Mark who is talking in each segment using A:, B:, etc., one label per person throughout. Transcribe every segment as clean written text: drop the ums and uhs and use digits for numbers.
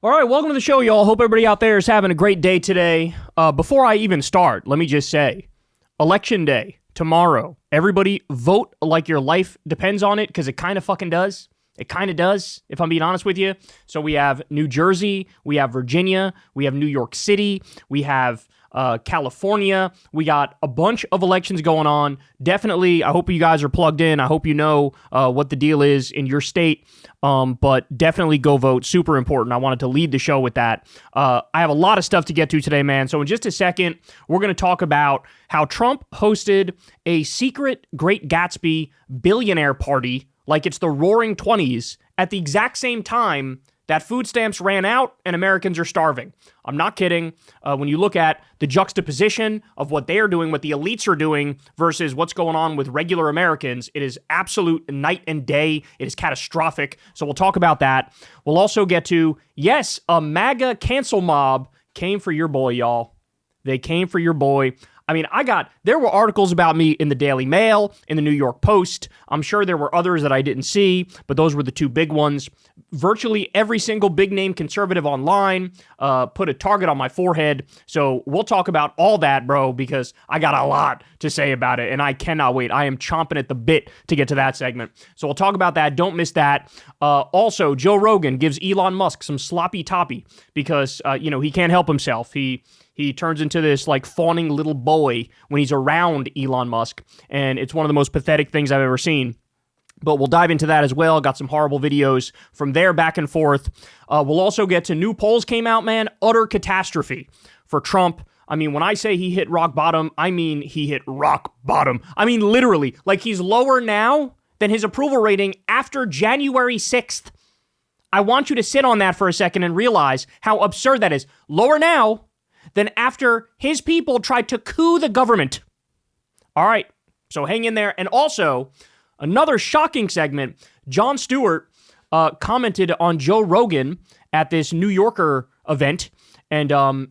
A: All right, welcome to the show, y'all. Hope everybody out there is having a great day today. Before I even start, let me just say, Election Day, tomorrow. Everybody vote like your life depends on it, because it kind of fucking does. It kind of does, if I'm being honest with you. So we have New Jersey, we have Virginia, we have New York City, we have California. We got a bunch of elections going on. Definitely, I hope you guys are plugged in. I hope you know what the deal is in your state. But definitely go vote. Super important. I wanted to lead the show with that. I have a lot of stuff to get to today, man. So in just a second, we're going to talk about how Trump hosted a secret Great Gatsby billionaire party like it's the Roaring 20s at the exact same time that food stamps ran out and Americans are starving. I'm not kidding. When you look at the juxtaposition of what they are doing, what the elites are doing versus what's going on with regular Americans, it is absolute night and day. It is catastrophic. So we'll talk about that. We'll also get to, yes, a MAGA cancel mob came for your boy, y'all. They came for your boy. I mean, there were articles about me in the Daily Mail, in the New York Post. I'm sure there were others that I didn't see, but those were the two big ones. Virtually every single big name conservative online put a target on my forehead. So we'll talk about all that, bro, because I got a lot to say about it, and I cannot wait. I am chomping at the bit to get to that segment. So we'll talk about that. Don't miss that. Also, Joe Rogan gives Elon Musk some sloppy toppy because, he can't help himself. He turns into this like fawning little boy when he's around Elon Musk, and it's one of the most pathetic things I've ever seen. But we'll dive into that as well. Got some horrible videos from there back and forth. We'll also get to new polls came out, man. Utter catastrophe for Trump. I mean, when I say he hit rock bottom, I mean he hit rock bottom. I mean literally, like he's lower now than his approval rating after January 6th. I want you to sit on that for a second and realize how absurd that is. Lower now than after his people tried to coup the government. All right, so hang in there. And also, another shocking segment, Jon Stewart commented on Joe Rogan at this New Yorker event, and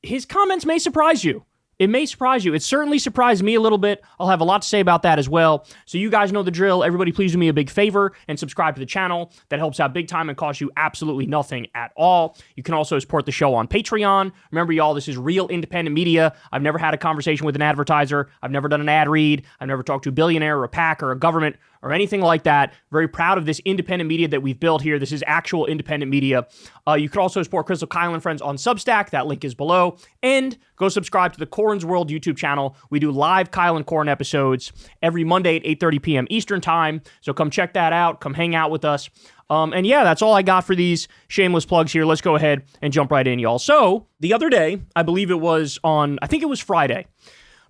A: his comments may surprise you. It may surprise you. It certainly surprised me a little bit. I'll have a lot to say about that as well. So you guys know the drill. Everybody please do me a big favor and subscribe to the channel. That helps out big time and costs you absolutely nothing at all. You can also support the show on Patreon. Remember, y'all, this is real independent media. I've never had a conversation with an advertiser. I've never done an ad read. I've never talked to a billionaire or a PAC or a government or anything like that. Very proud of this independent media that we've built here. This is actual independent media. You can also support Crystal Kyle and Friends on Substack. That link is below. And go subscribe to the Corn's World YouTube channel. We do live Kyle and Corn episodes every Monday at 8:30 p.m. Eastern time. So come check that out. Come hang out with us. And yeah, that's all I got for these shameless plugs here. Let's go ahead and jump right in, y'all. So the other day, I believe it was I think it was Friday,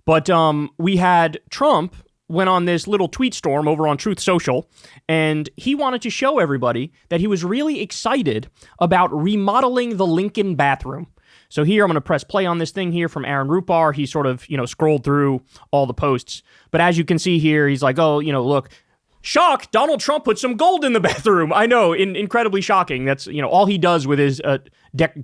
A: but we had Trump went on this little tweet storm over on Truth Social, and he wanted to show everybody that he was really excited about remodeling the Lincoln bathroom. So here, I'm going to press play on this thing here from Aaron Rupar. He sort of, scrolled through all the posts. But as you can see here, he's like, oh, look, shock, Donald Trump put some gold in the bathroom. I know, incredibly shocking. That's, all he does with his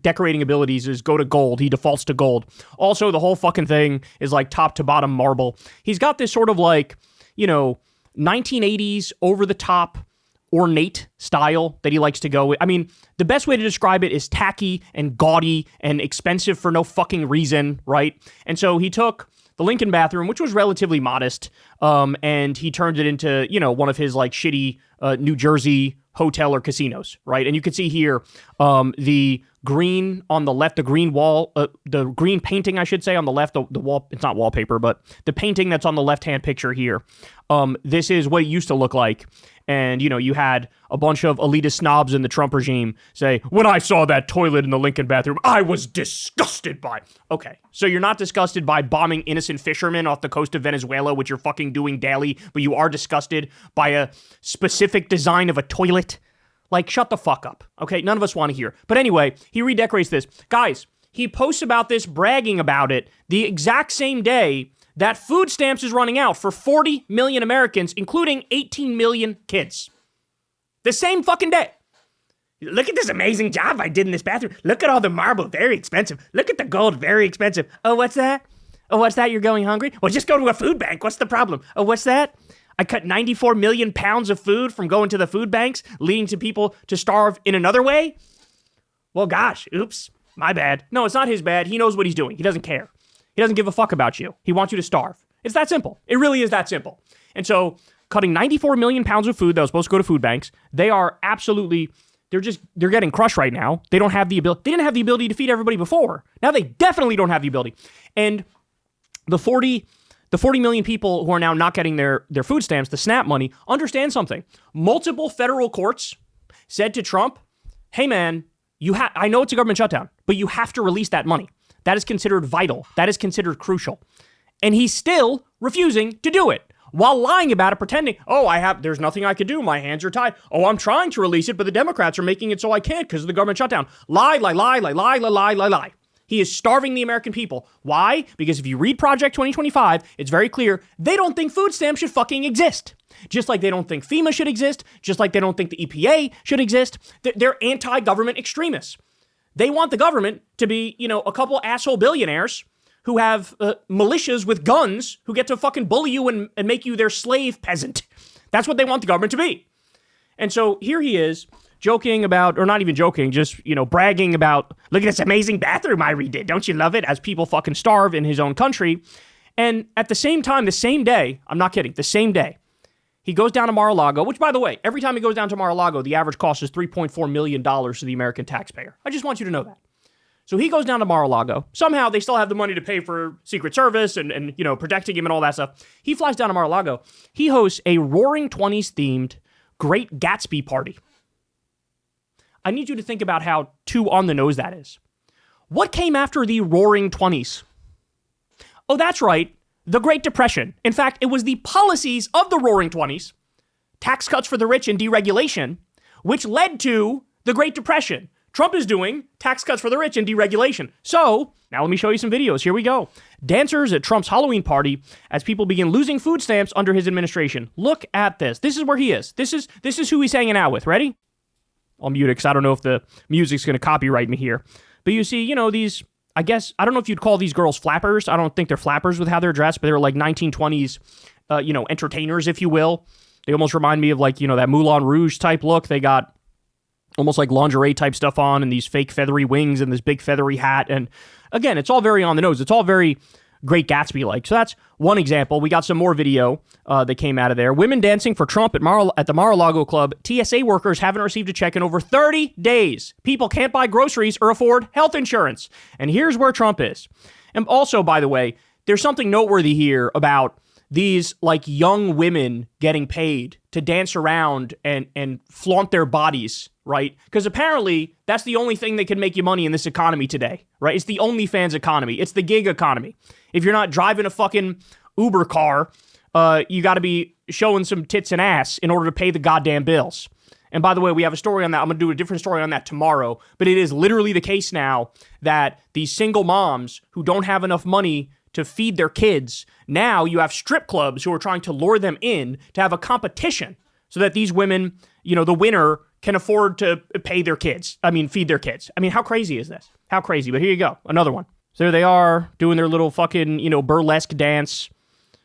A: decorating abilities is go to gold. He defaults to gold. Also, the whole fucking thing is like top to bottom marble. He's got this sort of like, 1980s over the top ornate style that he likes to go with. I mean, the best way to describe it is tacky and gaudy and expensive for no fucking reason, right? And so he took the Lincoln bathroom, which was relatively modest, and he turned it into, one of his like shitty New Jersey hotel or casinos, right? And you can see here the green on the left, the green wall, the green painting, I should say, on the left, the wall, it's not wallpaper, but the painting that's on the left-hand picture here. This is what it used to look like. And, you had a bunch of elitist snobs in the Trump regime say, when I saw that toilet in the Lincoln bathroom, I was disgusted by it. Okay, so you're not disgusted by bombing innocent fishermen off the coast of Venezuela, which you're fucking doing daily, but you are disgusted by a specific design of a toilet? Like, shut the fuck up, okay? None of us want to hear. But anyway, he redecorates this. Guys, he posts about this, bragging about it, the exact same day that food stamps is running out for 40 million Americans, including 18 million kids. The same fucking day. Look at this amazing job I did in this bathroom. Look at all the marble, very expensive. Look at the gold, very expensive. Oh, what's that? Oh, what's that? You're going hungry? Well, just go to a food bank. What's the problem? Oh, what's that? I cut 94 million pounds of food from going to the food banks, leading to people to starve in another way. Well, gosh, oops, my bad. No, it's not his bad. He knows what he's doing. He doesn't care. He doesn't give a fuck about you. He wants you to starve. It's that simple. It really is that simple. And so cutting 94 million pounds of food that was supposed to go to food banks, they are absolutely, they're getting crushed right now. They don't have the ability. They didn't have the ability to feed everybody before. Now they definitely don't have the ability. And the 40 million people who are now not getting their food stamps, the SNAP money, understand something. Multiple federal courts said to Trump, hey man, I know it's a government shutdown, but you have to release that money. That is considered vital. That is considered crucial. And he's still refusing to do it while lying about it, pretending, there's nothing I can do. My hands are tied. Oh, I'm trying to release it, but the Democrats are making it so I can't because of the government shutdown. Lie. He is starving the American people. Why? Because if you read Project 2025, it's very clear they don't think food stamps should fucking exist. Just like they don't think FEMA should exist, just like they don't think the EPA should exist. They're anti-government extremists. They want the government to be, a couple asshole billionaires who have militias with guns who get to fucking bully you and make you their slave peasant. That's what they want the government to be. And so here he is joking about, or not even joking, just, bragging about, look at this amazing bathroom I redid. Don't you love it? As people fucking starve in his own country. And at the same time, the same day, I'm not kidding, the same day, he goes down to Mar-a-Lago, which, by the way, every time he goes down to Mar-a-Lago, the average cost is $3.4 million to the American taxpayer. I just want you to know that. So he goes down to Mar-a-Lago. Somehow they still have the money to pay for Secret Service and protecting him and all that stuff. He flies down to Mar-a-Lago. He hosts a Roaring Twenties themed Great Gatsby party. I need you to think about how too on the nose that is. What came after the Roaring Twenties? Oh, that's right. The Great Depression. In fact, it was the policies of the Roaring Twenties, tax cuts for the rich and deregulation, which led to the Great Depression. Trump is doing tax cuts for the rich and deregulation. So now let me show you some videos. Here we go. Dancers at Trump's Halloween party as people begin losing food stamps under his administration. Look at this. This is where he is. This is who he's hanging out with. Ready? I'll mute it because I don't know if the music's going to copyright me here. But you see, these, I guess, I don't know if you'd call these girls flappers. I don't think they're flappers with how they're dressed, but they're like 1920s, entertainers, if you will. They almost remind me of that Moulin Rouge type look. They got almost like lingerie type stuff on and these fake feathery wings and this big feathery hat. And again, it's all very on the nose. It's all very Great Gatsby-like. So that's one example. We got some more video that came out of there. Women dancing for Trump at the Mar-a-Lago club. TSA workers haven't received a check in over 30 days. People can't buy groceries or afford health insurance. And here's where Trump is. And also, by the way, there's something noteworthy here about these young women getting paid to dance around and flaunt their bodies, right? Because apparently that's the only thing that can make you money in this economy today, right? It's the OnlyFans economy. It's the gig economy. If you're not driving a fucking Uber car, you got to be showing some tits and ass in order to pay the goddamn bills. And by the way, we have a story on that. I'm going to do a different story on that tomorrow. But it is literally the case now that these single moms who don't have enough money to feed their kids, now you have strip clubs who are trying to lure them in to have a competition so that these women, the winner can afford to feed their kids. How crazy is this? How crazy? But here you go. Another one. So there they are doing their little fucking, burlesque dance,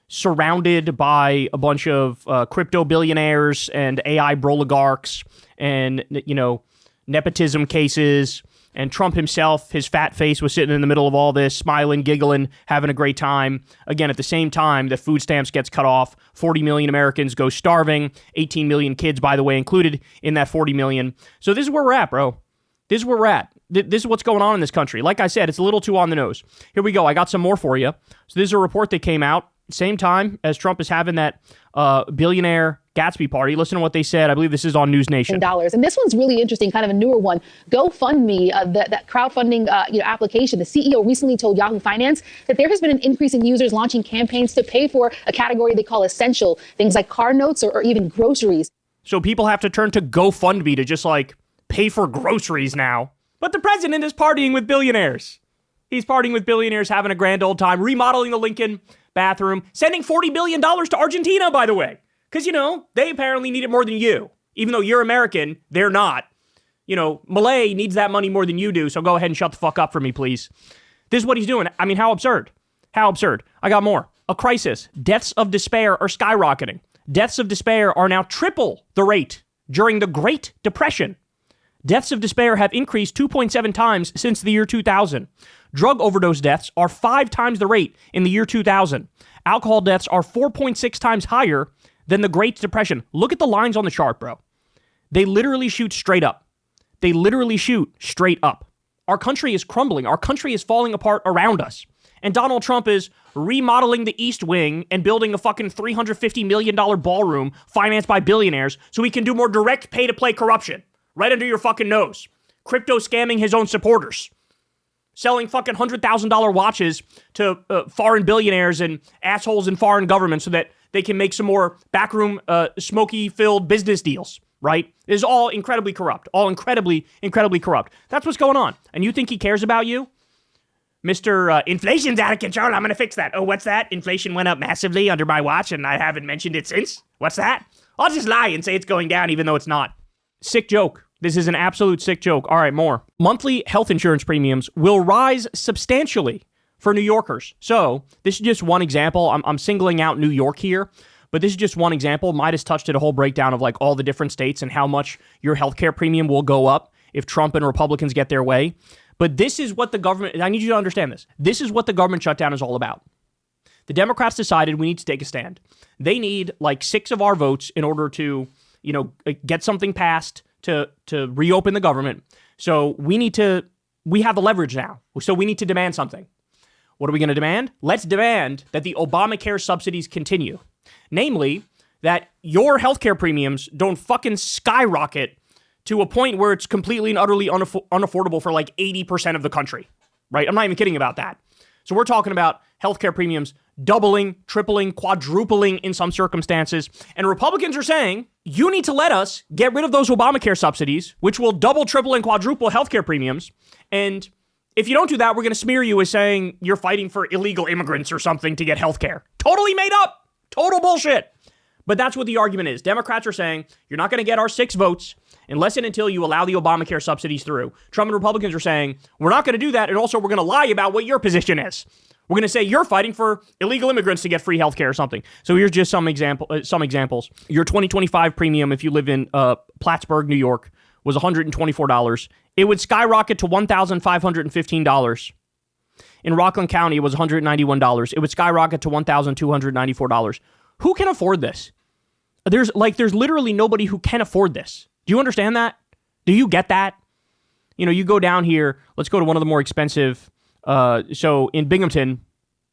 A: surrounded by a bunch of crypto billionaires and AI oligarchs and, nepotism cases. And Trump himself, his fat face was sitting in the middle of all this, smiling, giggling, having a great time. Again, at the same time, the food stamps gets cut off. 40 million Americans go starving. 18 million kids, by the way, included in that 40 million. So this is where we're at, bro. This is where we're at. This is what's going on in this country. Like I said, it's a little too on the nose. Here we go. I got some more for you. So this is a report that came out same time as Trump is having that billionaire Gatsby party. Listen to what they said. I believe this is on News Nation.
B: And this one's really interesting, kind of a newer one. GoFundMe, that crowdfunding application. The CEO recently told Yahoo Finance that there has been an increase in users launching campaigns to pay for a category they call essential, things like car notes or even groceries.
A: So people have to turn to GoFundMe to just pay for groceries now. But the president is partying with billionaires. He's partying with billionaires, having a grand old time, remodeling the Lincoln bathroom, sending $40 billion to Argentina, by the way. Because, they apparently need it more than you. Even though you're American, they're not. Malay needs that money more than you do, so go ahead and shut the fuck up for me, please. This is what he's doing. How absurd. How absurd. I got more. A crisis. Deaths of despair are skyrocketing. Deaths of despair are now triple the rate during the Great Depression. Deaths of despair have increased 2.7 times since the year 2000. Drug overdose deaths are 5 times the rate in the year 2000. Alcohol deaths are 4.6 times higher than the Great Depression. Look at the lines on the chart, bro. They literally shoot straight up. They literally shoot straight up. Our country is crumbling. Our country is falling apart around us. And Donald Trump is remodeling the East Wing and building a fucking $350 million ballroom financed by billionaires so he can do more direct pay-to-play corruption right under your fucking nose. Crypto scamming his own supporters. Selling fucking $100,000 watches to foreign billionaires and assholes in foreign governments so that they can make some more backroom, smoky-filled business deals, right? It is all incredibly corrupt. All incredibly, incredibly corrupt. That's what's going on. And you think he cares about you? Mr. Inflation's out of control. I'm going to fix that. Oh, what's that? Inflation went up massively under my watch and I haven't mentioned it since? What's that? I'll just lie and say it's going down even though it's not. Sick joke. This is an absolute sick joke. All right, more. Monthly health insurance premiums will rise substantially for New Yorkers. So this is just one example. I'm singling out New York here, but this is just one example. Midas touched it, a whole breakdown of like all the different states and how much your healthcare premium will go up if Trump and Republicans get their way. But this is what the government, I need you to understand this. This is what the government shutdown is all about. The Democrats decided we need to take a stand. They need like 6 of our votes in order to, get something passed to reopen the government. So we have the leverage now. So we need to demand something. What are we going to demand? Let's demand that the Obamacare subsidies continue. Namely, that your healthcare premiums don't fucking skyrocket to a point where it's completely and utterly unaffordable for like 80% of the country, right? I'm not even kidding about that. So we're talking about healthcare premiums doubling, tripling, quadrupling in some circumstances. And Republicans are saying, you need to let us get rid of those Obamacare subsidies, which will double, triple, and quadruple healthcare premiums. And if you don't do that, we're going to smear you as saying you're fighting for illegal immigrants or something to get healthcare. Totally made up. Total bullshit. But that's what the argument is. Democrats are saying, you're not going to get our 6 votes unless and until you allow the Obamacare subsidies through. Trump and Republicans are saying, we're not going to do that, and also we're going to lie about what your position is. We're going to say you're fighting for illegal immigrants to get free healthcare or something. So here's just some examples. Your 2025 premium, if you live in Plattsburgh, New York, was $124. It would skyrocket to $1,515. In Rockland County, it was $191. It would skyrocket to $1,294. Who can afford this? There's literally nobody who can afford this. Do you understand that? Do you get that? You go down here. Let's go to one of the more expensive. So in Binghamton,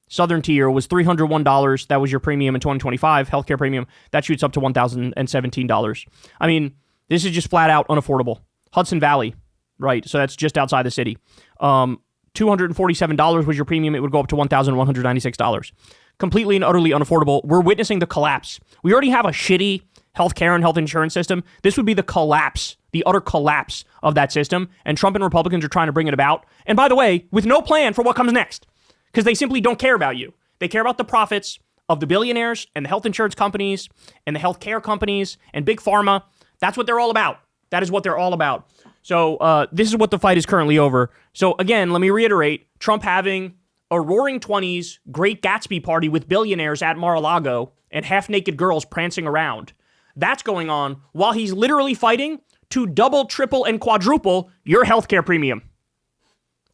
A: Southern tier was $301. That was your premium in 2025, healthcare premium. That shoots up to $1,017. I mean, this is just flat out unaffordable. Hudson Valley, right? So that's just outside the city. $247 was your premium. It would go up to $1,196. Completely and utterly unaffordable. We're witnessing the collapse. We already have a shitty healthcare and health insurance system. This would be the collapse, the utter collapse of that system. And Trump and Republicans are trying to bring it about. And by the way, with no plan for what comes next, because they simply don't care about you. They care about the profits of the billionaires and the health insurance companies and the healthcare companies and big pharma. That's what they're all about. That is what they're all about. So this is what the fight is currently over. So again, let me reiterate, Trump having a roaring 20s Great Gatsby party with billionaires at Mar-a-Lago and half-naked girls prancing around. That's going on while he's literally fighting to double, triple, and quadruple your healthcare premium.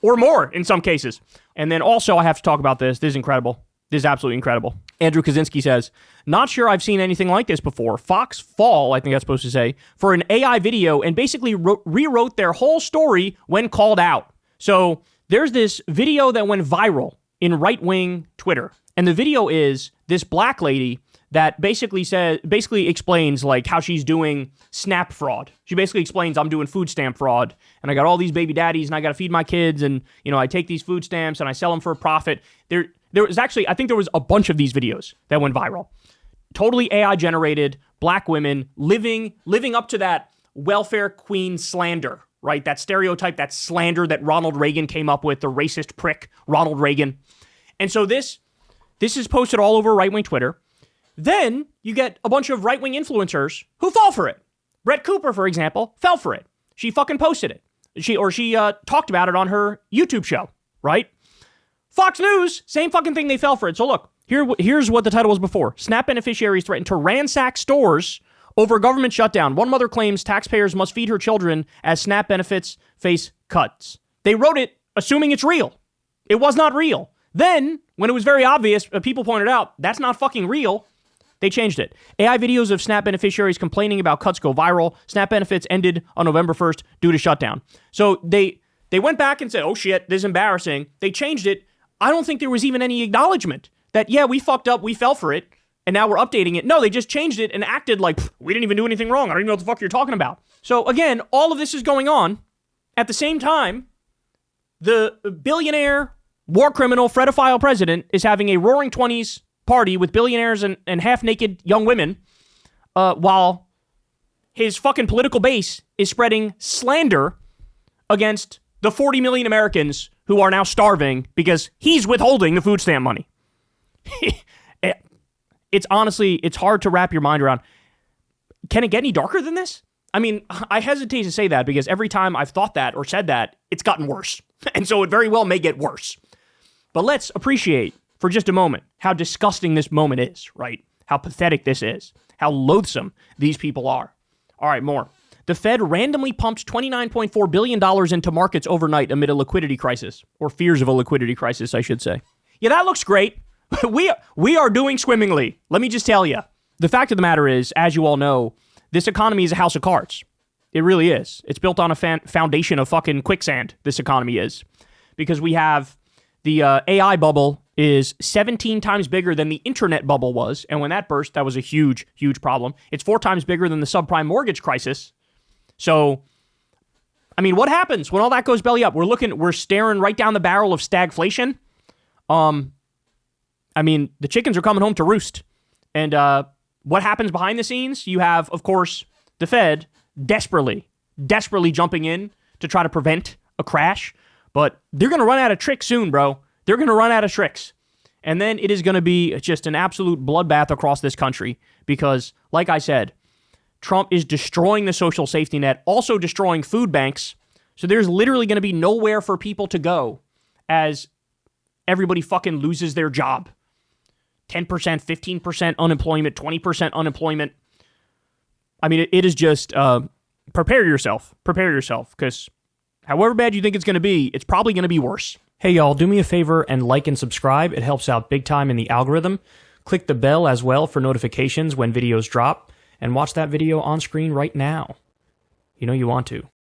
A: Or more in some cases. And then also I have to talk about this. This is incredible. This is absolutely incredible. Andrew Kaczynski says, not sure I've seen anything like this before. Fox fall, I think that's supposed to say, for an AI video and basically rewrote their whole story when called out. So there's this video that went viral in right-wing Twitter. And the video is this black lady that basically explains like how she's doing SNAP fraud. She basically explains, I'm doing food stamp fraud and I got all these baby daddies and I got to feed my kids and, I take these food stamps and I sell them for a profit. There was actually, I think there was a bunch of these videos that went viral. Totally AI generated, black women living up to that welfare queen slander, right? That stereotype, that slander that Ronald Reagan came up with, the racist prick, Ronald Reagan. And so this is posted all over right-wing Twitter. Then you get a bunch of right-wing influencers who fall for it. Brett Cooper, for example, fell for it. She fucking posted it. She talked about it on her YouTube show, right? Fox News, same fucking thing, they fell for it. So look, here's what the title was before. SNAP beneficiaries threatened to ransack stores Over government shutdown, one mother claims taxpayers must feed her children as SNAP benefits face cuts. They wrote it assuming it's real. It was not real. Then, when it was very obvious, people pointed out, that's not fucking real, they changed it. AI videos of SNAP beneficiaries complaining about cuts go viral. SNAP benefits ended on November 1st due to shutdown. So they went back and said, oh shit, this is embarrassing. They changed it. I don't think there was even any acknowledgement that, yeah, we fucked up, we fell for it, and now we're updating it. No, they just changed it and acted like, we didn't even do anything wrong. I don't even know what the fuck you're talking about. So again, all of this is going on. At the same time, the billionaire war criminal Fredophile president is having a roaring 20s party with billionaires and half-naked young women while his fucking political base is spreading slander against the 40 million Americans who are now starving because he's withholding the food stamp money. It's honestly, it's hard to wrap your mind around. Can it get any darker than this? I mean, I hesitate to say that because every time I've thought that or said that, it's gotten worse. And so it very well may get worse. But let's appreciate for just a moment how disgusting this moment is, right? How pathetic this is. How loathsome these people are. All right, more. The Fed randomly pumped $29.4 billion into markets overnight amid a liquidity crisis, or fears of a liquidity crisis, I should say. Yeah, that looks great. We are doing swimmingly. Let me just tell you. The fact of the matter is, as you all know, this economy is a house of cards. It really is. It's built on a foundation of fucking quicksand, this economy is. Because we have the AI bubble is 17 times bigger than the internet bubble was. And when that burst, that was a huge, huge problem. It's 4 times bigger than the subprime mortgage crisis. So, I mean, what happens when all that goes belly up? We're staring right down the barrel of stagflation. I mean, the chickens are coming home to roost. And what happens behind the scenes? You have, of course, the Fed desperately jumping in to try to prevent a crash. But they're going to run out of tricks soon, bro. They're going to run out of tricks. And then it is going to be just an absolute bloodbath across this country. Because, like I said, Trump is destroying the social safety net, also destroying food banks. So there's literally going to be nowhere for people to go as everybody fucking loses their job. 10%, 15% unemployment, 20% unemployment. I mean, it is just prepare yourself, because however bad you think it's going to be, it's probably going to be worse. Hey, y'all, do me a favor and like and subscribe. It helps out big time in the algorithm. Click the bell as well for notifications when videos drop, and watch that video on screen right now. You know you want to.